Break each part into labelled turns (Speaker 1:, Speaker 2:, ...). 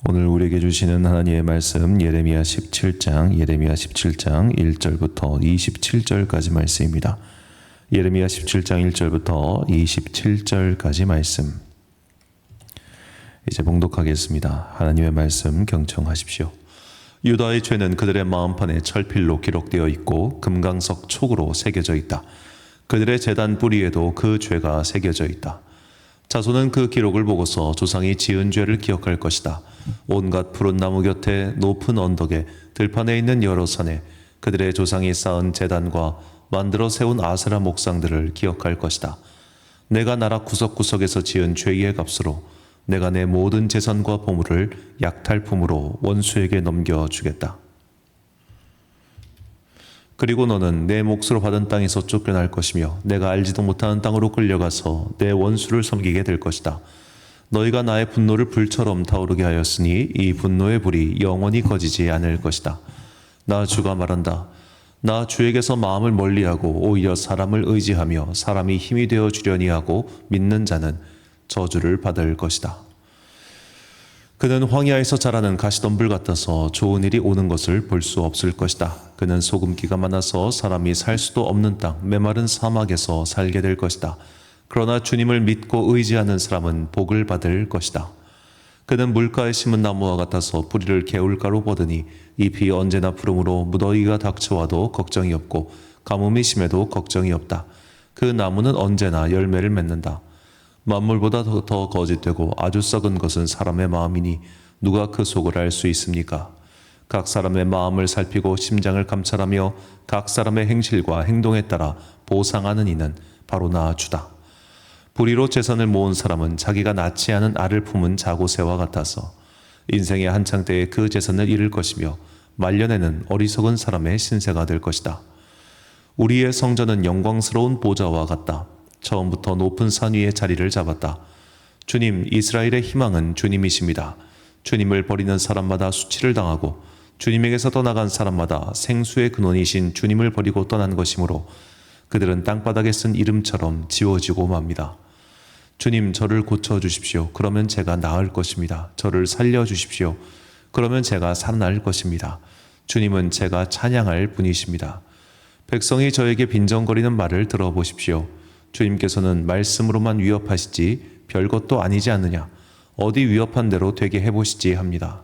Speaker 1: 오늘 우리에게 주시는 하나님의 말씀 예레미야 17장 1절부터 27절까지 말씀입니다. 예레미야 17장 1절부터 27절까지 말씀. 이제 봉독하겠습니다. 하나님의 말씀 경청하십시오. 유다의 죄는 그들의 마음판에 철필로 기록되어 있고 금강석 촉으로 새겨져 있다. 그들의 제단 뿌리에도 그 죄가 새겨져 있다. 자손은 그 기록을 보고서 조상이 지은 죄를 기억할 것이다. 온갖 푸른 나무 곁에 높은 언덕에 들판에 있는 여러 산에 그들의 조상이 쌓은 제단과 만들어 세운 아세라 목상들을 기억할 것이다. 내가 나라 구석구석에서 지은 죄의 값으로 내가 내 모든 재산과 보물을 약탈품으로 원수에게 넘겨주겠다. 그리고 너는 내 몫으로 받은 땅에서 쫓겨날 것이며 내가 알지도 못하는 땅으로 끌려가서 내 원수를 섬기게 될 것이다. 너희가 나의 분노를 불처럼 타오르게 하였으니 이 분노의 불이 영원히 꺼지지 않을 것이다. 나 주가 말한다. 나 주에게서 마음을 멀리하고 오히려 사람을 의지하며 사람이 힘이 되어 주려니 하고 믿는 자는 저주를 받을 것이다. 그는 황야에서 자라는 가시덤불 같아서 좋은 일이 오는 것을 볼 수 없을 것이다. 그는 소금기가 많아서 사람이 살 수도 없는 땅, 메마른 사막에서 살게 될 것이다. 그러나 주님을 믿고 의지하는 사람은 복을 받을 것이다. 그는 물가에 심은 나무와 같아서 뿌리를 개울가로 뻗으니 잎이 언제나 푸름으로 무더위가 닥쳐와도 걱정이 없고 가뭄이 심해도 걱정이 없다. 그 나무는 언제나 열매를 맺는다. 만물보다 더 거짓되고 아주 썩은 것은 사람의 마음이니 누가 그 속을 알 수 있습니까? 각 사람의 마음을 살피고 심장을 감찰하며 각 사람의 행실과 행동에 따라 보상하는 이는 바로 나 주다. 불의로 재산을 모은 사람은 자기가 낳지 않은 알을 품은 자고새와 같아서 인생의 한창 때에 그 재산을 잃을 것이며 말년에는 어리석은 사람의 신세가 될 것이다. 우리의 성전은 영광스러운 보좌와 같다. 처음부터 높은 산 위에 자리를 잡았다. 주님, 이스라엘의 희망은 주님이십니다. 주님을 버리는 사람마다 수치를 당하고 주님에게서 떠나간 사람마다 생수의 근원이신 주님을 버리고 떠난 것이므로 그들은 땅바닥에 쓴 이름처럼 지워지고 맙니다. 주님, 저를 고쳐주십시오. 그러면 제가 나을 것입니다. 저를 살려주십시오. 그러면 제가 살아날 것입니다. 주님은 제가 찬양할 분이십니다. 백성이 저에게 빈정거리는 말을 들어보십시오. 주님께서는 말씀으로만 위협하시지 별것도 아니지 않느냐. 어디 위협한 대로 되게 해보시지 합니다.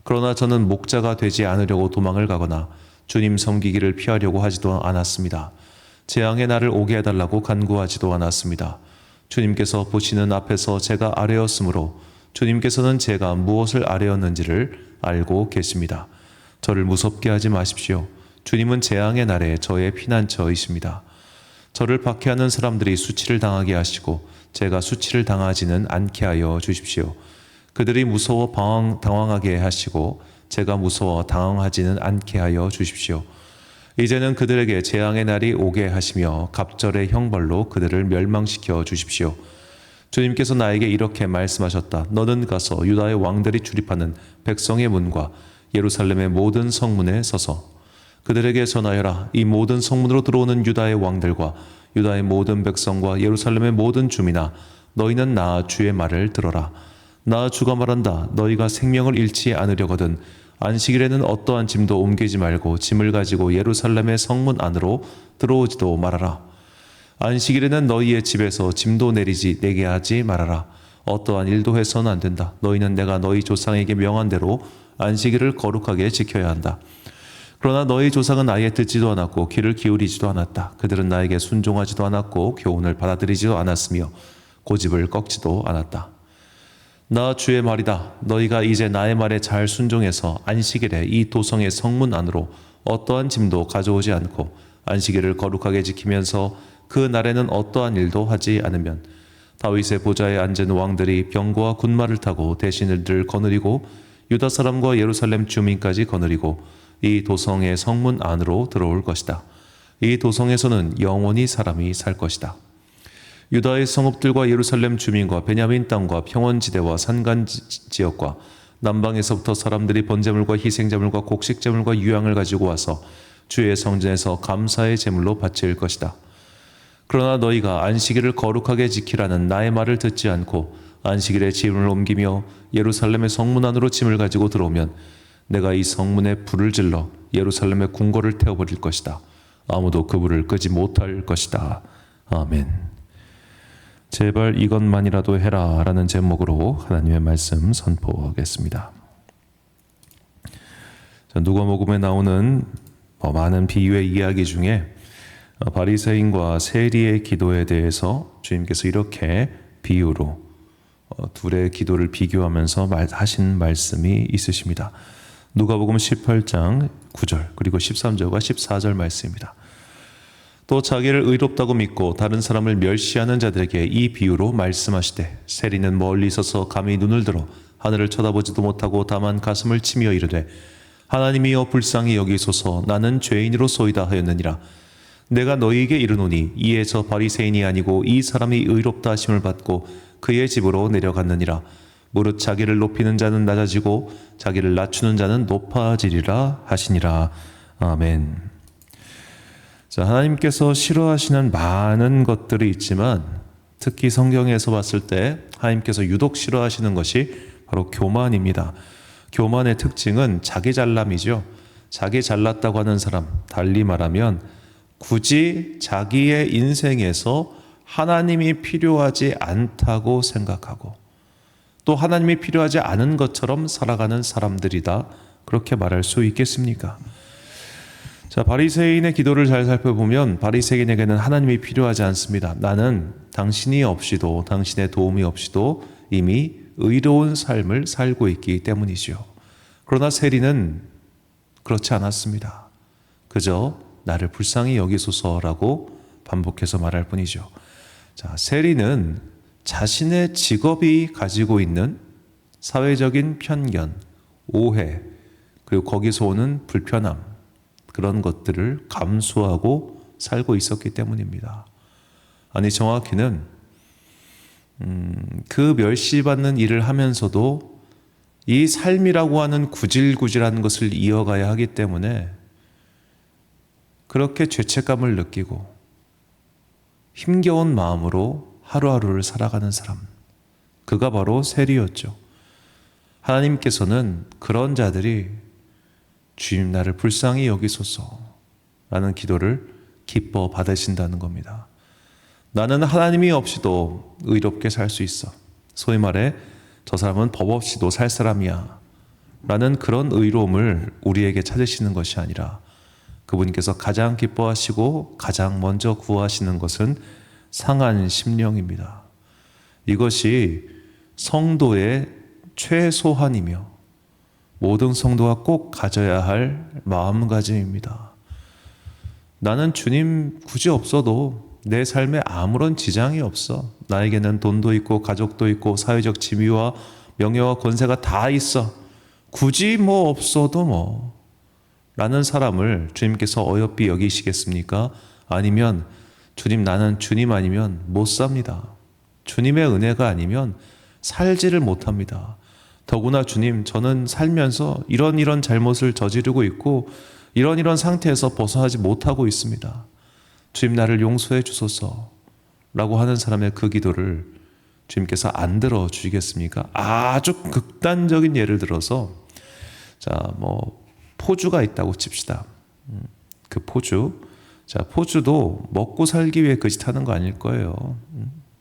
Speaker 1: 그러나 저는 목자가 되지 않으려고 도망을 가거나 주님 섬기기를 피하려고 하지도 않았습니다. 재앙의 날을 오게 해달라고 간구하지도 않았습니다. 주님께서 보시는 앞에서 제가 아뢰었으므로 주님께서는 제가 무엇을 아뢰었는지를 알고 계십니다. 저를 무섭게 하지 마십시오. 주님은 재앙의 날에 저의 피난처이십니다. 저를 박해하는 사람들이 수치를 당하게 하시고 제가 수치를 당하지는 않게 하여 주십시오. 그들이 무서워 당황하게 하시고 제가 무서워 당황하지는 않게 하여 주십시오. 이제는 그들에게 재앙의 날이 오게 하시며 갑절의 형벌로 그들을 멸망시켜 주십시오. 주님께서 나에게 이렇게 말씀하셨다. 너는 가서 유다의 왕들이 출입하는 백성의 문과 예루살렘의 모든 성문에 서서 그들에게 전하여라. 이 모든 성문으로 들어오는 유다의 왕들과 유다의 모든 백성과 예루살렘의 모든 주민아, 너희는 나 주의 말을 들어라. 나 주가 말한다. 너희가 생명을 잃지 않으려거든 안식일에는 어떠한 짐도 옮기지 말고 짐을 가지고 예루살렘의 성문 안으로 들어오지도 말아라. 안식일에는 너희의 집에서 짐도 내게 하지 말아라. 어떠한 일도 해서는 안 된다. 너희는 내가 너희 조상에게 명한 대로 안식일을 거룩하게 지켜야 한다. 그러나 너희 조상은 아예 듣지도 않았고 귀를 기울이지도 않았다. 그들은 나에게 순종하지도 않았고 교훈을 받아들이지도 않았으며 고집을 꺾지도 않았다. 나 주의 말이다. 너희가 이제 나의 말에 잘 순종해서 안식일에 이 도성의 성문 안으로 어떠한 짐도 가져오지 않고 안식일을 거룩하게 지키면서 그 날에는 어떠한 일도 하지 않으면 다윗의 보좌에 앉은 왕들이 병거와 군마를 타고 대신들을 거느리고 유다 사람과 예루살렘 주민까지 거느리고 이 도성의 성문 안으로 들어올 것이다. 이 도성에서는 영원히 사람이 살 것이다. 유다의 성읍들과 예루살렘 주민과 베냐민 땅과 평원지대와 산간지역과 남방에서부터 사람들이 번제물과 희생제물과 곡식제물과 유향을 가지고 와서 주의 성전에서 감사의 제물로 바칠 것이다. 그러나 너희가 안식일을 거룩하게 지키라는 나의 말을 듣지 않고 안식일에 짐을 옮기며 예루살렘의 성문 안으로 짐을 가지고 들어오면 내가 이 성문에 불을 질러 예루살렘의 궁궐을 태워버릴 것이다. 아무도 그 불을 끄지 못할 것이다. 아멘. 제발 이것만이라도 해라 라는 제목으로 하나님의 말씀 선포하겠습니다. 누가복음에 나오는 많은 비유의 이야기 중에 바리새인과 세리의 기도에 대해서 주님께서 이렇게 비유로 둘의 기도를 비교하면서 하신 말씀이 있으십니다. 누가복음 18장 9절 그리고 13절과 14절 말씀입니다. 또 자기를 의롭다고 믿고 다른 사람을 멸시하는 자들에게 이 비유로 말씀하시되 세리는 멀리 서서 감히 눈을 들어 하늘을 쳐다보지도 못하고 다만 가슴을 치며 이르되 하나님이여 불쌍히 여기소서 나는 죄인으로소이다 하였느니라. 내가 너희에게 이르노니 이에 저 바리새인이 아니고 이 사람이 의롭다 하심을 받고 그의 집으로 내려갔느니라. 무릇 자기를 높이는 자는 낮아지고 자기를 낮추는 자는 높아지리라 하시니라. 아멘. 자, 하나님께서 싫어하시는 많은 것들이 있지만 특히 성경에서 봤을 때 하나님께서 유독 싫어하시는 것이 바로 교만입니다. 교만의 특징은 자기 잘남이죠. 자기 잘났다고 하는 사람, 달리 말하면 굳이 자기의 인생에서 하나님이 필요하지 않다고 생각하고 또 하나님이 필요하지 않은 것처럼 살아가는 사람들이다. 그렇게 말할 수 있겠습니까? 자, 바리새인의 기도를 잘 살펴보면 바리새인에게는 하나님이 필요하지 않습니다. 나는 당신이 없이도 당신의 도움이 없이도 이미 의로운 삶을 살고 있기 때문이지요. 그러나 세리는 그렇지 않았습니다. 그저 나를 불쌍히 여기소서라고 반복해서 말할 뿐이죠. 자, 세리는 자신의 직업이 가지고 있는 사회적인 편견, 오해, 그리고 거기서 오는 불편함, 그런 것들을 감수하고 살고 있었기 때문입니다. 아니, 정확히는 그 멸시받는 일을 하면서도 이 삶이라고 하는 구질구질한 것을 이어가야 하기 때문에 그렇게 죄책감을 느끼고 힘겨운 마음으로 하루하루를 살아가는 사람, 그가 바로 세리였죠. 하나님께서는 그런 자들이 주님 나를 불쌍히 여기소서라는 기도를 기뻐 받으신다는 겁니다. 나는 하나님이 없이도 의롭게 살 수 있어. 소위 말해 저 사람은 법 없이도 살 사람이야 라는 그런 의로움을 우리에게 찾으시는 것이 아니라 그분께서 가장 기뻐하시고 가장 먼저 구하시는 것은 상한 심령입니다. 이것이 성도의 최소한이며 모든 성도가 꼭 가져야 할 마음가짐입니다. 나는 주님 굳이 없어도 내 삶에 아무런 지장이 없어. 나에게는 돈도 있고 가족도 있고 사회적 지위와 명예와 권세가 다 있어. 굳이 뭐 없어도 뭐 라는 사람을 주님께서 어여삐 여기시겠습니까? 아니면 주님 나는 주님 아니면 못 삽니다. 주님의 은혜가 아니면 살지를 못합니다. 더구나 주님 저는 살면서 이런 잘못을 저지르고 있고 이런 상태에서 벗어나지 못하고 있습니다. 주님 나를 용서해 주소서 라고 하는 사람의 그 기도를 주님께서 안 들어주시겠습니까? 아주 극단적인 예를 들어서 포주가 있다고 칩시다. 그 포주. 자, 포주도 먹고 살기 위해 그 짓 하는 거 아닐 거예요.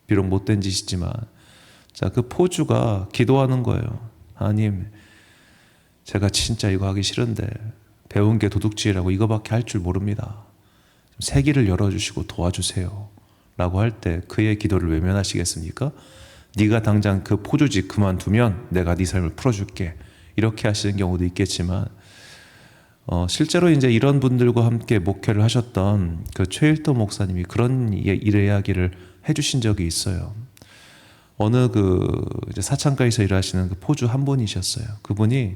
Speaker 1: 비록 못된 짓이지만. 자, 그 포주가 기도하는 거예요. 하나님, 제가 진짜 이거 하기 싫은데 배운 게 도둑질이라고 이거밖에 할 줄 모릅니다. 세기를 열어주시고 도와주세요. 라고 할 때 그의 기도를 외면하시겠습니까? 네가 당장 그 포주직 그만두면 내가 네 삶을 풀어줄게. 이렇게 하시는 경우도 있겠지만 실제로 이제 이런 분들과 함께 목회를 하셨던 그 최일도 목사님이 그런 이야기를 해주신 적이 있어요. 어느 이제 사창가에서 일하시는 그 포주 한 분이셨어요. 그분이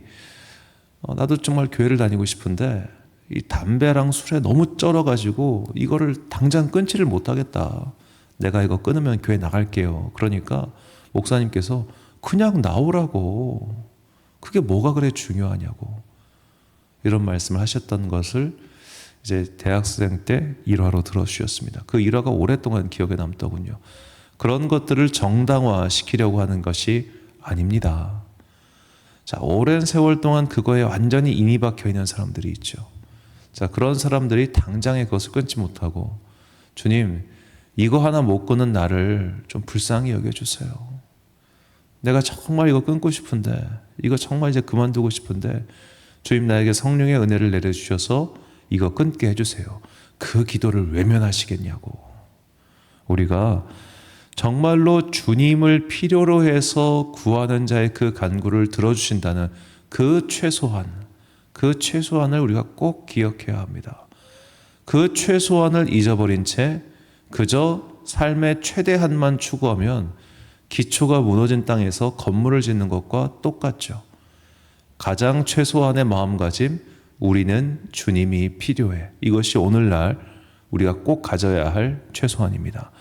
Speaker 1: 나도 정말 교회를 다니고 싶은데 이 담배랑 술에 너무 쩔어가지고 이거를 당장 끊지를 못하겠다. 내가 이거 끊으면 교회 나갈게요. 그러니까 목사님께서 그냥 나오라고. 그게 뭐가 그래 중요하냐고. 이런 말씀을 하셨던 것을 이제 대학생 때 일화로 들어주셨습니다. 그 일화가 오랫동안 기억에 남더군요. 그런 것들을 정당화시키려고 하는 것이 아닙니다. 자, 오랜 세월 동안 그거에 완전히 인이 박혀 있는 사람들이 있죠. 자, 그런 사람들이 당장에 그것을 끊지 못하고 주님, 이거 하나 못 끊는 나를 좀 불쌍히 여겨주세요. 내가 정말 이거 끊고 싶은데, 이거 정말 이제 그만두고 싶은데 주님 나에게 성령의 은혜를 내려주셔서 이거 끊게 해주세요. 그 기도를 외면하시겠냐고. 우리가 정말로 주님을 필요로 해서 구하는 자의 그 간구를 들어주신다는 그 최소한을 우리가 꼭 기억해야 합니다. 그 최소한을 잊어버린 채 그저 삶의 최대한만 추구하면 기초가 무너진 땅에서 건물을 짓는 것과 똑같죠. 가장 최소한의 마음가짐, 우리는 주님이 필요해. 이것이 오늘날 우리가 꼭 가져야 할 최소한입니다.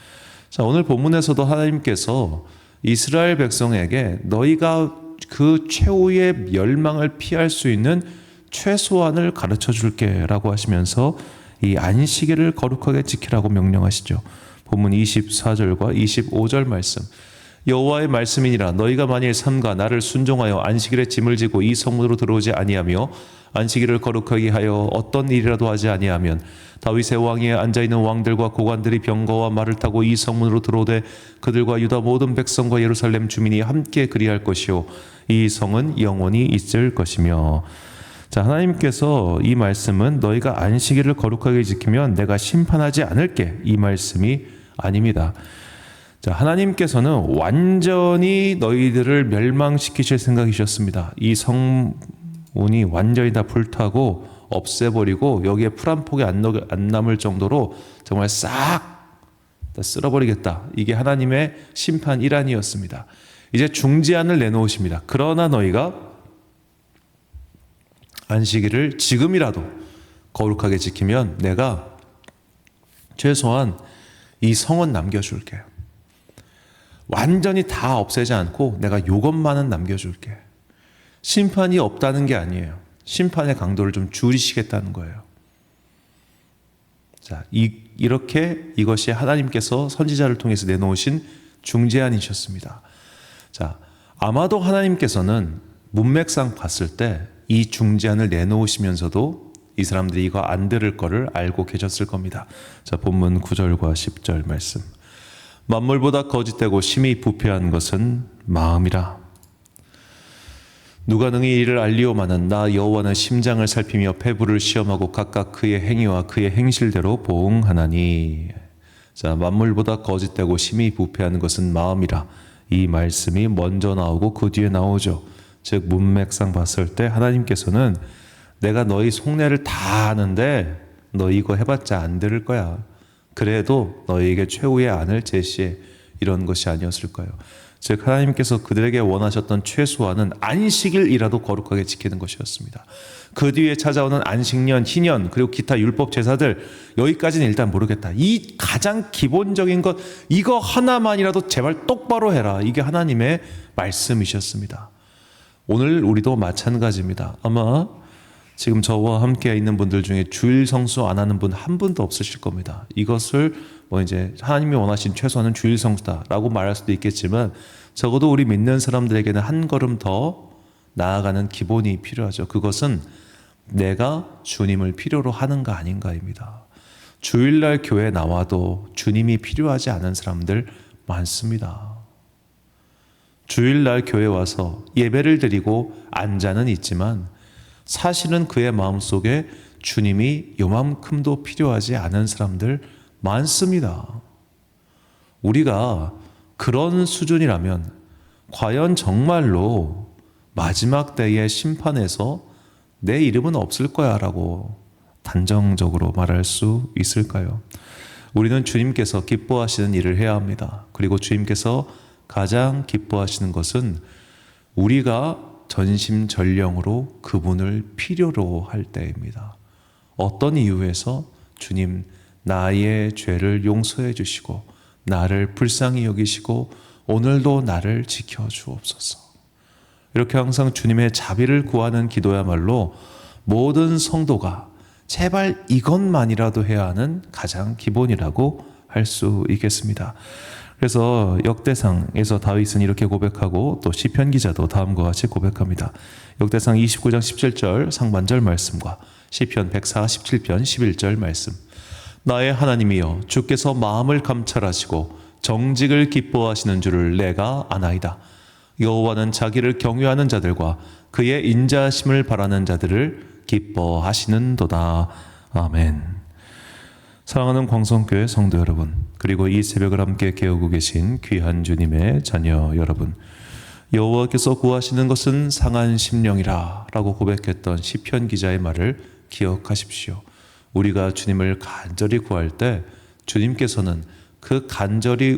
Speaker 1: 자, 오늘 본문에서도 하나님께서 이스라엘 백성에게 너희가 그 최후의 멸망을 피할 수 있는 최소한을 가르쳐 줄게 라고 하시면서 이 안식일을 거룩하게 지키라고 명령하시죠. 본문 24절과 25절 말씀. 여호와의 말씀이니라 너희가 만일 삼가 나를 순종하여 안식일에 짐을 지고 이 성문으로 들어오지 아니하며 안식일을 거룩하게 하여 어떤 일이라도 하지 아니하면 다윗의 왕위에 앉아있는 왕들과 고관들이 병거와 말을 타고 이 성문으로 들어오되 그들과 유다 모든 백성과 예루살렘 주민이 함께 그리할 것이요 이 성은 영원히 있을 것이며. 자, 하나님께서 이 말씀은 너희가 안식일을 거룩하게 지키면 내가 심판하지 않을게 이 말씀이 아닙니다. 자, 하나님께서는 완전히 너희들을 멸망시키실 생각이셨습니다. 이 성문이 완전히 다 불타고 없애버리고 여기에 풀 한 폭이 안 남을 정도로 정말 싹 다 쓸어버리겠다. 이게 하나님의 심판 일환이었습니다. 이제 중재안을 내놓으십니다. 그러나 너희가 안식일을 지금이라도 거룩하게 지키면 내가 최소한 이 성은 남겨줄게. 완전히 다 없애지 않고 내가 요것만은 남겨줄게. 심판이 없다는 게 아니에요. 심판의 강도를 좀 줄이시겠다는 거예요. 자, 이렇게 이것이 하나님께서 선지자를 통해서 내놓으신 중재안이셨습니다. 자, 아마도 하나님께서는 문맥상 봤을 때 이 중재안을 내놓으시면서도 이 사람들이 이거 안 들을 거를 알고 계셨을 겁니다. 자, 본문 9절과 10절 말씀. 만물보다 거짓되고 심히 부패한 것은 마음이라. 누가 능히 이를 알리오마는 나 여호와는 심장을 살피며 폐부를 시험하고 각각 그의 행위와 그의 행실대로 보응하나니. 자, 만물보다 거짓되고 심히 부패한 것은 마음이라. 이 말씀이 먼저 나오고 그 뒤에 나오죠. 즉 문맥상 봤을 때 하나님께서는 내가 너희 속내를 다 아는데 너 이거 해봤자 안 들을 거야. 그래도 너희에게 최후의 안을 제시해. 이런 것이 아니었을 거예요. 즉 하나님께서 그들에게 원하셨던 최소한은 안식일이라도 거룩하게 지키는 것이었습니다. 그 뒤에 찾아오는 안식년, 희년 그리고 기타 율법 제사들 여기까지는 일단 모르겠다. 이 가장 기본적인 것 이거 하나만이라도 제발 똑바로 해라. 이게 하나님의 말씀이셨습니다. 오늘 우리도 마찬가지입니다. 아마 지금 저와 함께 있는 분들 중에 주일 성수 안 하는 분 한 분도 없으실 겁니다. 이것을 이제 하나님이 원하신 최소한은 주일 성수다라고 말할 수도 있겠지만 적어도 우리 믿는 사람들에게는 한 걸음 더 나아가는 기본이 필요하죠. 그것은 내가 주님을 필요로 하는가 아닌가입니다. 주일날 교회 나와도 주님이 필요하지 않은 사람들 많습니다. 주일날 교회 와서 예배를 드리고 앉아는 있지만 사실은 그의 마음속에 주님이 요만큼도 필요하지 않은 사람들 많습니다. 우리가 그런 수준이라면 과연 정말로 마지막 때의 심판에서 내 이름은 없을 거야 라고 단정적으로 말할 수 있을까요? 우리는 주님께서 기뻐하시는 일을 해야 합니다. 그리고 주님께서 가장 기뻐하시는 것은 우리가 전심전령으로 그분을 필요로 할 때입니다. 어떤 이유에서 주님 나의 죄를 용서해 주시고 나를 불쌍히 여기시고 오늘도 나를 지켜주옵소서. 이렇게 항상 주님의 자비를 구하는 기도야말로 모든 성도가 제발 이것만이라도 해야 하는 가장 기본이라고 할 수 있겠습니다. 그래서 역대상에서 다윗은 이렇게 고백하고 또 시편 기자도 다음과 같이 고백합니다. 역대상 29장 17절 상반절 말씀과 시편 147편 11절 말씀. 나의 하나님이여, 주께서 마음을 감찰하시고 정직을 기뻐하시는 줄을 내가 아나이다. 여호와는 자기를 경외하는 자들과 그의 인자하심을 바라는 자들을 기뻐하시는도다. 아멘. 사랑하는 광성교회 성도 여러분, 그리고 이 새벽을 함께 깨우고 계신 귀한 주님의 자녀 여러분, 여호와께서 구하시는 것은 상한 심령이라 라고 고백했던 시편 기자의 말을 기억하십시오. 우리가 주님을 간절히 구할 때 주님께서는 그 간절히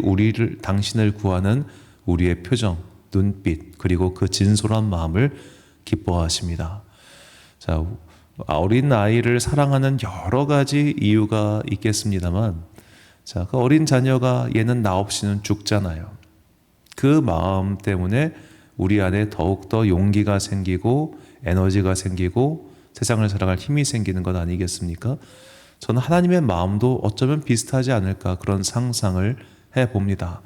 Speaker 1: 당신을 구하는 우리의 표정, 눈빛, 그리고 그 진솔한 마음을 기뻐하십니다. 자, 어린 아이를 사랑하는 여러 가지 이유가 있겠습니다만, 자, 그 어린 자녀가 얘는 나 없이는 죽잖아요. 그 마음 때문에 우리 안에 더욱더 용기가 생기고 에너지가 생기고 세상을 살아갈 힘이 생기는 것 아니겠습니까? 저는 하나님의 마음도 어쩌면 비슷하지 않을까 그런 상상을 해봅니다.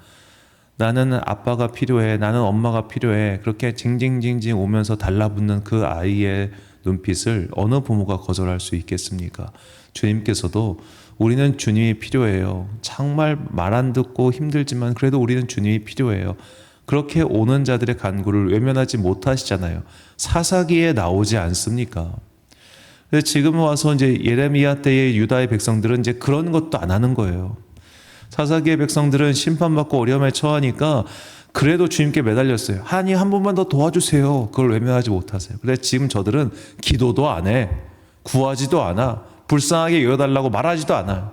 Speaker 1: 나는 아빠가 필요해, 나는 엄마가 필요해, 그렇게 징징징징 오면서 달라붙는 그 아이의 눈빛을 어느 부모가 거절할 수 있겠습니까? 주님께서도 우리는 주님이 필요해요. 정말 말 안 듣고 힘들지만 그래도 우리는 주님이 필요해요. 그렇게 오는 자들의 간구를 외면하지 못하시잖아요. 사사기에 나오지 않습니까? 그래서 지금 와서 이제 예레미야 때의 유다의 백성들은 이제 그런 것도 안 하는 거예요. 사사기의 백성들은 심판받고 어려움에 처하니까 그래도 주님께 매달렸어요. 하나님 한 번만 더 도와주세요. 그걸 외면하지 못하세요. 근데 지금 저들은 기도도 안 해. 구하지도 않아. 불쌍하게 여겨달라고 말하지도 않아.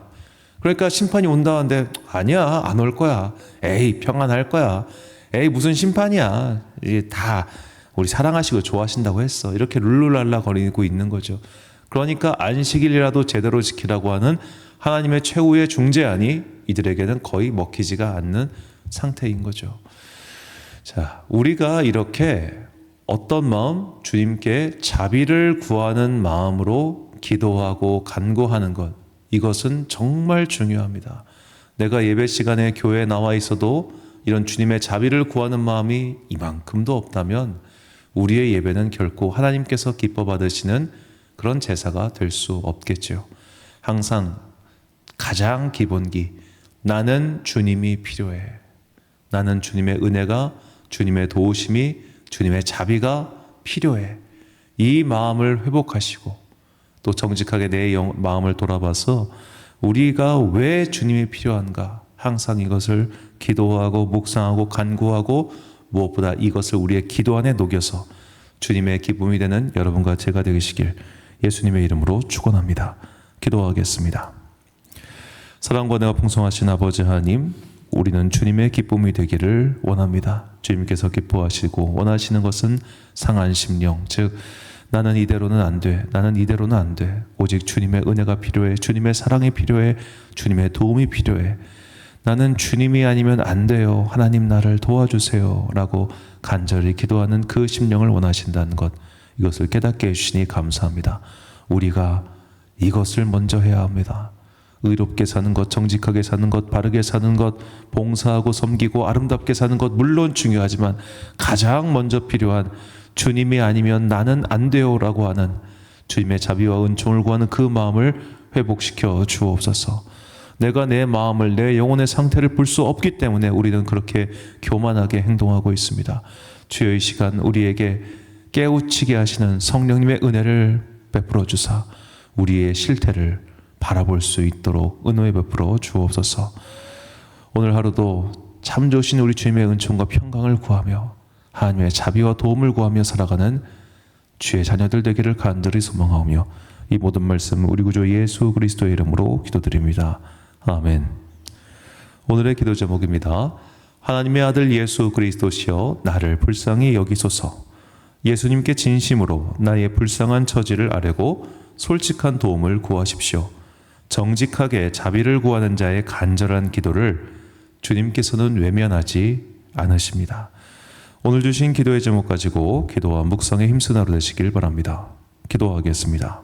Speaker 1: 그러니까 심판이 온다 하는데 아니야, 안 올 거야. 에이, 평안할 거야. 에이, 무슨 심판이야. 이게 다 우리 사랑하시고 좋아하신다고 했어. 이렇게 룰루랄라 거리고 있는 거죠. 그러니까 안식일이라도 제대로 지키라고 하는 하나님의 최후의 중재안이 이들에게는 거의 먹히지가 않는 상태인 거죠. 자, 우리가 이렇게 어떤 마음, 주님께 자비를 구하는 마음으로 기도하고 간구하는 것, 이것은 정말 중요합니다. 내가 예배 시간에 교회에 나와 있어도 이런 주님의 자비를 구하는 마음이 이만큼도 없다면 우리의 예배는 결코 하나님께서 기뻐 받으시는 그런 제사가 될 수 없겠죠. 항상 가장 기본기, 나는 주님이 필요해. 나는 주님의 은혜가, 주님의 도우심이, 주님의 자비가 필요해. 이 마음을 회복하시고 또 정직하게 내 마음을 돌아봐서 우리가 왜 주님이 필요한가, 항상 이것을 기도하고 묵상하고 간구하고 무엇보다 이것을 우리의 기도 안에 녹여서 주님의 기쁨이 되는 여러분과 제가 되시길 예수님의 이름으로 축원합니다. 기도하겠습니다. 사랑과 은혜가 풍성하신 아버지 하나님, 우리는 주님의 기쁨이 되기를 원합니다. 주님께서 기뻐하시고 원하시는 것은 상한 심령, 즉 나는 이대로는 안 돼, 나는 이대로는 안 돼. 오직 주님의 은혜가 필요해, 주님의 사랑이 필요해, 주님의 도움이 필요해. 나는 주님이 아니면 안 돼요. 하나님 나를 도와주세요. 라고 간절히 기도하는 그 심령을 원하신다는 것, 이것을 깨닫게 해주시니 감사합니다. 우리가 이것을 먼저 해야 합니다. 의롭게 사는 것, 정직하게 사는 것, 바르게 사는 것, 봉사하고 섬기고 아름답게 사는 것 물론 중요하지만 가장 먼저 필요한 주님이 아니면 나는 안 돼요 라고 하는 주님의 자비와 은총을 구하는 그 마음을 회복시켜 주옵소서. 내가 내 마음을, 내 영혼의 상태를 볼 수 없기 때문에 우리는 그렇게 교만하게 행동하고 있습니다. 주여, 이 시간 우리에게 깨우치게 하시는 성령님의 은혜를 베풀어 주사 우리의 실태를 바라볼 수 있도록 은혜 베풀어 주옵소서. 오늘 하루도 참 좋으신 우리 주님의 은총과 평강을 구하며 하나님의 자비와 도움을 구하며 살아가는 주의 자녀들 되기를 간절히 소망하오며 이 모든 말씀 우리 구주 예수 그리스도의 이름으로 기도드립니다. 아멘. 오늘의 기도 제목입니다. 하나님의 아들 예수 그리스도시여 나를 불쌍히 여기소서. 예수님께 진심으로 나의 불쌍한 처지를 아뢰고 솔직한 도움을 구하십시오. 정직하게 자비를 구하는 자의 간절한 기도를 주님께서는 외면하지 않으십니다. 오늘 주신 기도의 제목 가지고 기도와 묵상에 힘쓰는 하루 되시길 바랍니다. 기도하겠습니다.